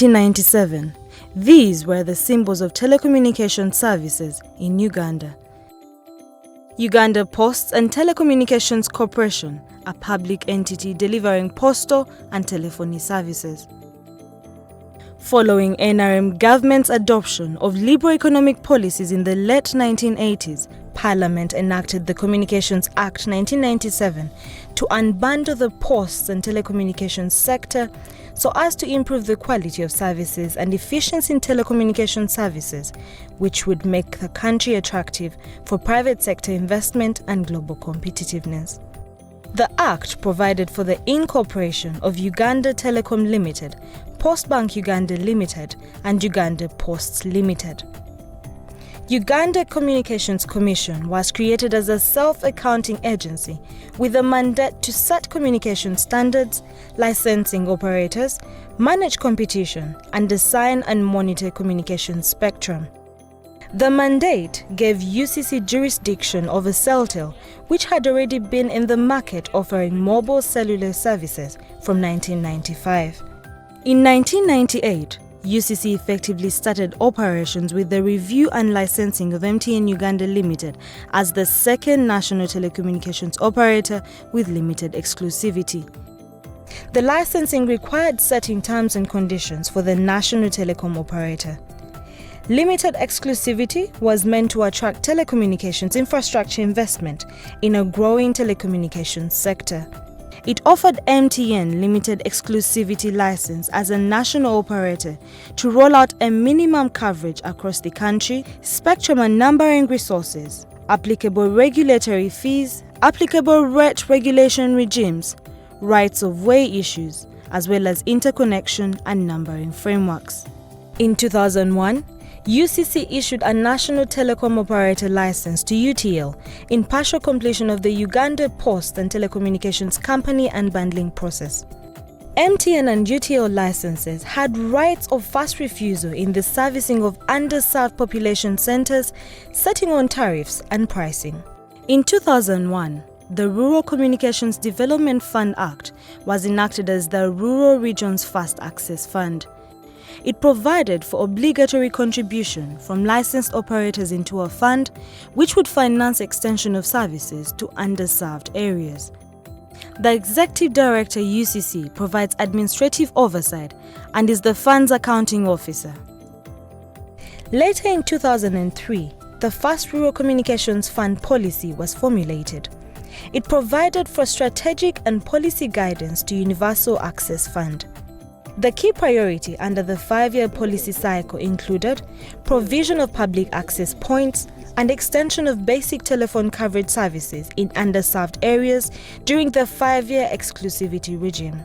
1997. These were the symbols of telecommunication services in Uganda. Uganda Posts and Telecommunications Corporation, a public entity delivering postal and telephony services. Following NRM government's adoption of liberal economic policies in the late 1980s, Parliament enacted the Communications Act 1997 to unbundle the posts and telecommunications sector so as to improve the quality of services and efficiency in telecommunication services, which would make the country attractive for private sector investment and global competitiveness. The Act provided for the incorporation of Uganda Telecom Limited, Postbank Uganda Limited, and Uganda Posts Limited. Uganda Communications Commission was created as a self-accounting agency with a mandate to set communication standards, licensing operators, manage competition, and assign and monitor communication spectrum. The mandate gave UCC jurisdiction over Celtel, which had already been in the market offering mobile cellular services from 1995. In 1998, UCC effectively started operations with the review and licensing of MTN Uganda Limited as the second national telecommunications operator with limited exclusivity. The licensing required setting terms and conditions for the national telecom operator. Limited exclusivity was meant to attract telecommunications infrastructure investment in a growing telecommunications sector. It offered MTN limited exclusivity license as a national operator to roll out a minimum coverage across the country, spectrum and numbering resources, applicable regulatory fees, applicable rate regulation regimes, rights of way issues, as well as interconnection and numbering frameworks. In 2001, UCC issued a national telecom operator license to UTL in partial completion of the Uganda Post and Telecommunications Company unbundling process. MTN and UTL licenses had rights of first refusal in the servicing of underserved population centers, setting on tariffs and pricing. In 2001, the Rural Communications Development Fund Act was enacted as the Rural Regions Fast Access Fund. It provided for obligatory contribution from licensed operators into a fund which would finance extension of services to underserved areas. The Executive Director UCC provides administrative oversight and is the fund's accounting officer. Later in 2003, the first Rural Communications Fund policy was formulated. It provided for strategic and policy guidance to Universal Access Fund. The key priority under the 5-year policy cycle included provision of public access points and extension of basic telephone coverage services in underserved areas during the 5-year exclusivity regime.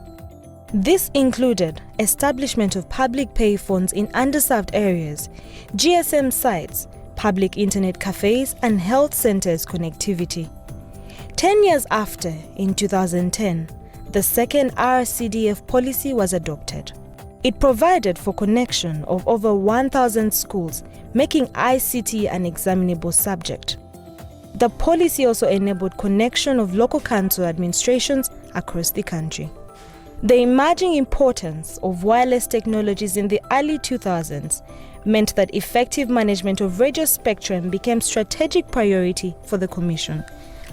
This included establishment of public payphones in underserved areas, GSM sites, public internet cafes, and health centers connectivity. 10 years after, in 2010, the second RCDF policy was adopted. It provided for connection of over 1,000 schools, making ICT an examinable subject. The policy also enabled connection of local council administrations across the country. The emerging importance of wireless technologies in the early 2000s meant that effective management of radio spectrum became strategic priority for the Commission.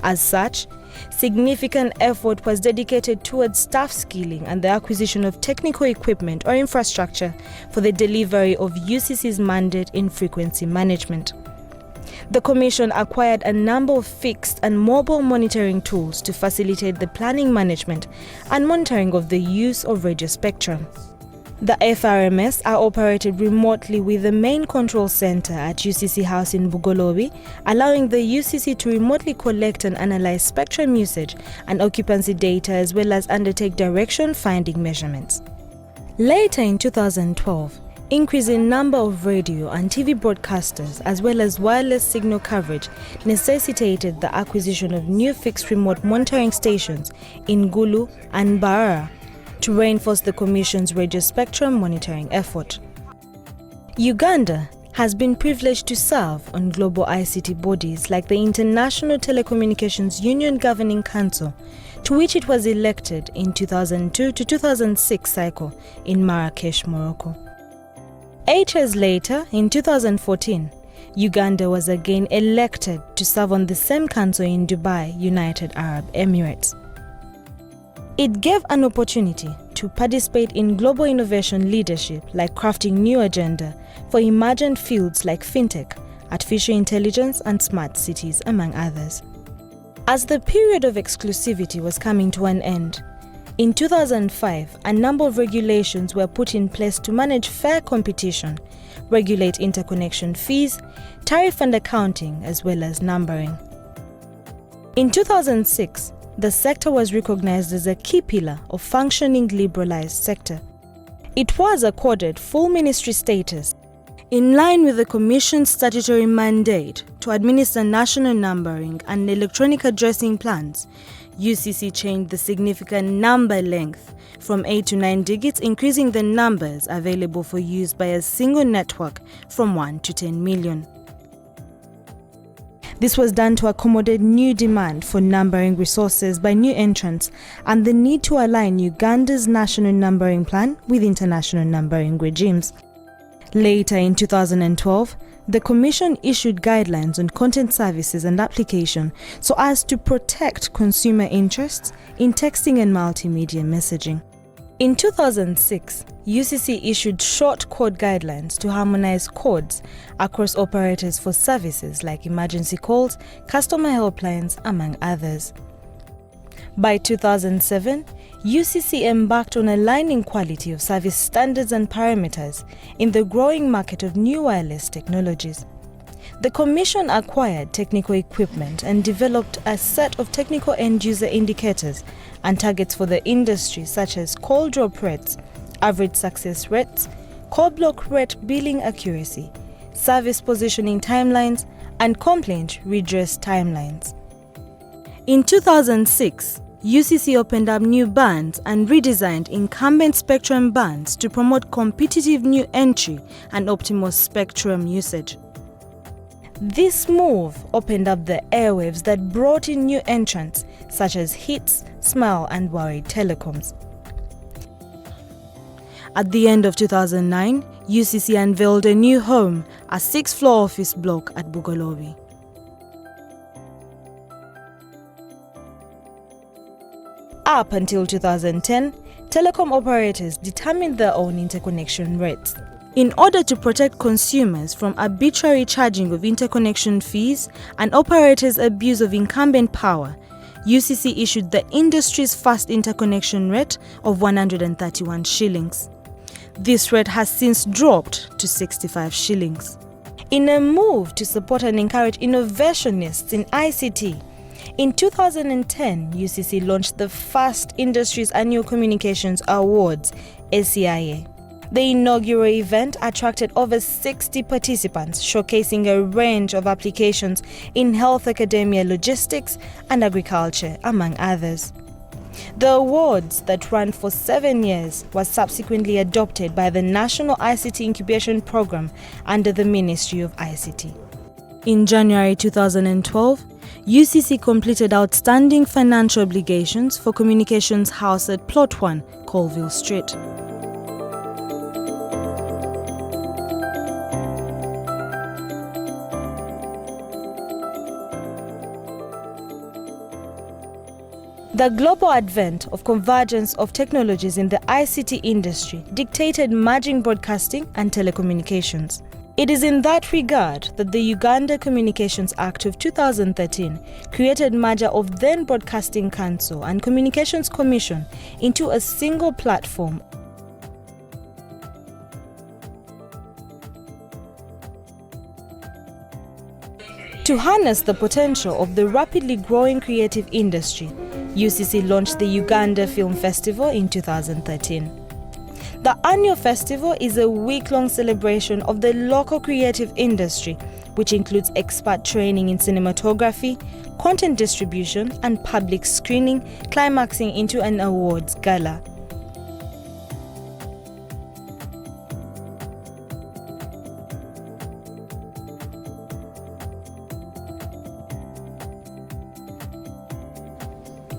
As such, significant effort was dedicated towards staff skilling and the acquisition of technical equipment or infrastructure for the delivery of UCC's mandate in frequency management. The Commission acquired a number of fixed and mobile monitoring tools to facilitate the planning, management, and monitoring of the use of radio spectrum. The FRMS are operated remotely with the main control center at UCC House in Bugolobi, allowing the UCC to remotely collect and analyze spectrum usage and occupancy data as well as undertake direction finding measurements. Later in 2012, increase in number of radio and TV broadcasters as well as wireless signal coverage necessitated the acquisition of new fixed remote monitoring stations in Gulu and Barara to reinforce the Commission's radio spectrum monitoring effort. Uganda has been privileged to serve on global ICT bodies like the International Telecommunications Union Governing Council, to which it was elected in 2002 to 2006 cycle in Marrakesh, Morocco. 8 years later, in 2014, Uganda was again elected to serve on the same council in Dubai, United Arab Emirates. It gave an opportunity to participate in global innovation leadership, like crafting new agenda for emergent fields like fintech, artificial intelligence and smart cities, among others. As the period of exclusivity was coming to an end, in 2005, a number of regulations were put in place to manage fair competition, regulate interconnection fees, tariff and accounting, as well as numbering. In 2006, the sector was recognized as a key pillar of functioning liberalized sector. It was accorded full ministry status in line with the Commission's statutory mandate to administer national numbering and electronic addressing plans. UCC changed the significant number length from 8 to 9 digits, increasing the numbers available for use by a single network from 1 to 10 million. This was done to accommodate new demand for numbering resources by new entrants and the need to align Uganda's national numbering plan with international numbering regimes. Later in 2012, the Commission issued guidelines on content services and application so as to protect consumer interests in texting and multimedia messaging. In 2006, UCC issued short code guidelines to harmonize codes across operators for services like emergency calls, customer helplines, among others. By 2007, UCC embarked on aligning quality of service standards and parameters in the growing market of new wireless technologies. The Commission acquired technical equipment and developed a set of technical end-user indicators and targets for the industry, such as call drop rates, average success rates, call block rate billing accuracy, service positioning timelines, and complaint redress timelines. In 2006, UCC opened up new bands and redesigned incumbent spectrum bands to promote competitive new entry and optimal spectrum usage. This move opened up the airwaves that brought in new entrants such as Hits, Smile and Worried Telecoms. At the end of 2009, UCC unveiled a new home, a 6th-floor office block at Bugolobi. Up until 2010, telecom operators determined their own interconnection rates. In order to protect consumers from arbitrary charging of interconnection fees and operators' abuse of incumbent power, UCC issued the industry's first interconnection rate of 131 shillings. This rate has since dropped to 65 shillings. In a move to support and encourage innovationists in ICT, in 2010, UCC launched the first industry's annual communications awards, ACIA. The inaugural event attracted over 60 participants, showcasing a range of applications in health, academia, logistics, and agriculture, among others. The awards, that ran for 7 years, was subsequently adopted by the National ICT Incubation Program under the Ministry of ICT. In January 2012, UCC completed outstanding financial obligations for Communications House at Plot 1, Colville Street. The global advent of convergence of technologies in the ICT industry dictated merging broadcasting and telecommunications. It is in that regard that the Uganda Communications Act of 2013 created merger of then Broadcasting Council and Communications Commission into a single platform. To harness the potential of the rapidly growing creative industry, UCC launched the Uganda Film Festival in 2013. The annual festival is a week-long celebration of the local creative industry, which includes expert training in cinematography, content distribution, and public screening, climaxing into an awards gala.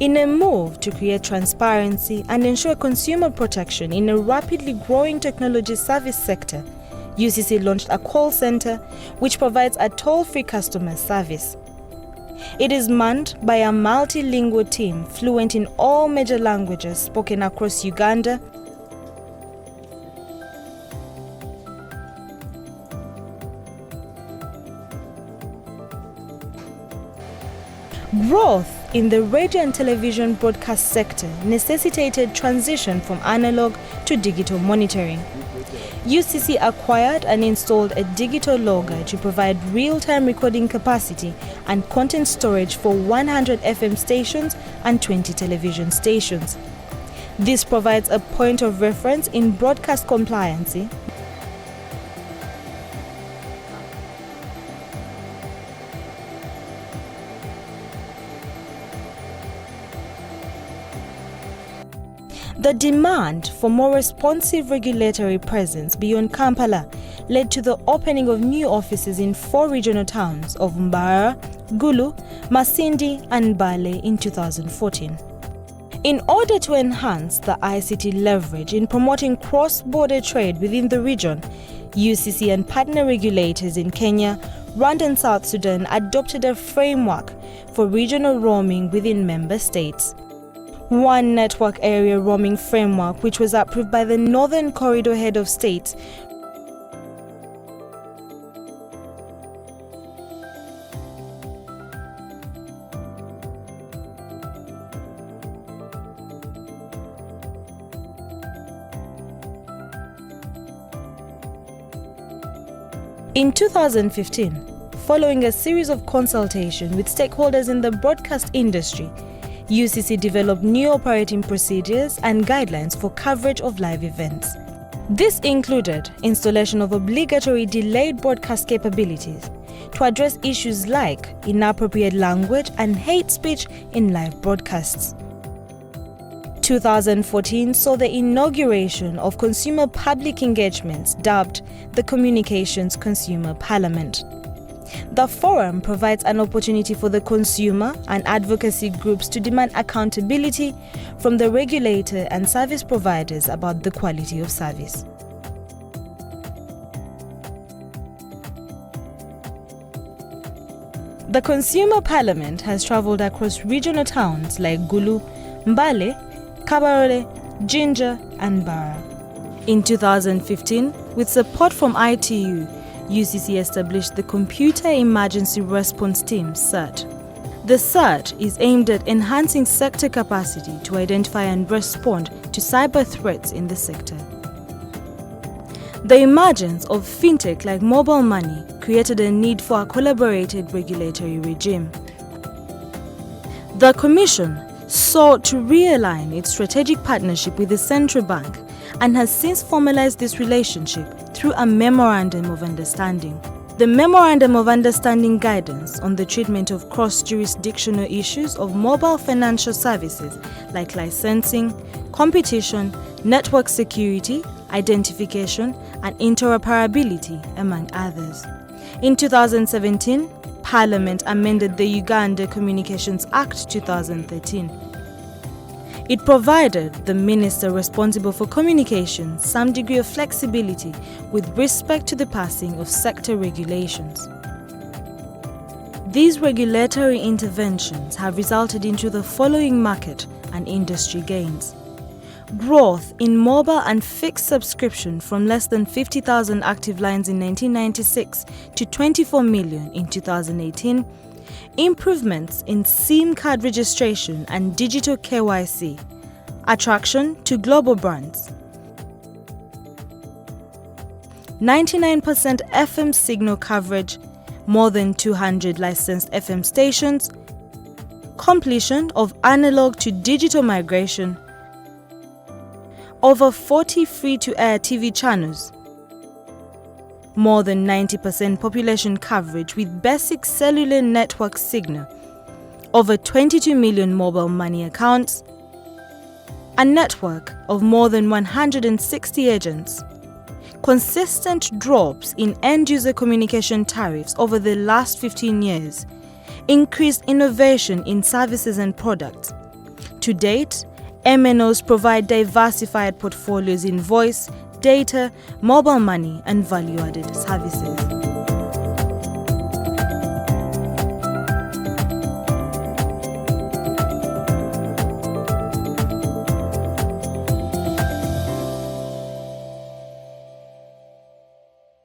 In a move to create transparency and ensure consumer protection in a rapidly growing technology service sector, UCC launched a call center which provides a toll-free customer service. It is manned by a multilingual team fluent in all major languages spoken across Uganda, Growth in the radio and television broadcast sector necessitated transition from analog to digital monitoring. UCC acquired and installed a digital logger to provide real-time recording capacity and content storage for 100 FM stations and 20 television stations. This provides a point of reference in broadcast compliancy. The demand for more responsive regulatory presence beyond Kampala led to the opening of new offices in 4 regional towns of Mbarara, Gulu, Masindi and Mbale in 2014. In order to enhance the ICT leverage in promoting cross-border trade within the region, UCC and partner regulators in Kenya, Rwanda and South Sudan adopted a framework for regional roaming within member states. One network area roaming framework, which was approved by the Northern Corridor Head of State, in 2015, following a series of consultation with stakeholders in the broadcast industry, UCC developed new operating procedures and guidelines for coverage of live events. This included installation of obligatory delayed broadcast capabilities to address issues like inappropriate language and hate speech in live broadcasts. 2014 saw the inauguration of consumer public engagements dubbed the Communications Consumer Parliament. The forum provides an opportunity for the consumer and advocacy groups to demand accountability from the regulator and service providers about the quality of service. The Consumer Parliament has traveled across regional towns like Gulu, Mbale, Kabarole, Jinja and Bara. In 2015, with support from ITU, UCC established the Computer Emergency Response Team, CERT. The CERT is aimed at enhancing sector capacity to identify and respond to cyber threats in the sector. The emergence of fintech like mobile money created a need for a collaborated regulatory regime. The Commission sought to realign its strategic partnership with the Central Bank and has since formalized this relationship through a Memorandum of Understanding. The Memorandum of Understanding guidance on the treatment of cross-jurisdictional issues of mobile financial services like licensing, competition, network security, identification, and interoperability, among others. In 2017, Parliament amended the Uganda Communications Act 2013. It provided the minister responsible for communications some degree of flexibility with respect to the passing of sector regulations. These regulatory interventions have resulted into the following market and industry gains. Growth in mobile and fixed subscription from less than 50,000 active lines in 1996 to 24 million in 2018. Improvements in SIM card registration and digital KYC. Attraction to global brands. 99% FM signal coverage, more than 200 licensed FM stations. Completion of analog to digital migration. Over 40 free-to-air TV channels. More than 90% population coverage with basic cellular network signal. Over 22 million mobile money accounts. A network of more than 160 agents. Consistent drops in end-user communication tariffs over the last 15 years. Increased innovation in services and products. To date, MNOs provide diversified portfolios in voice, data, mobile money, and value-added services.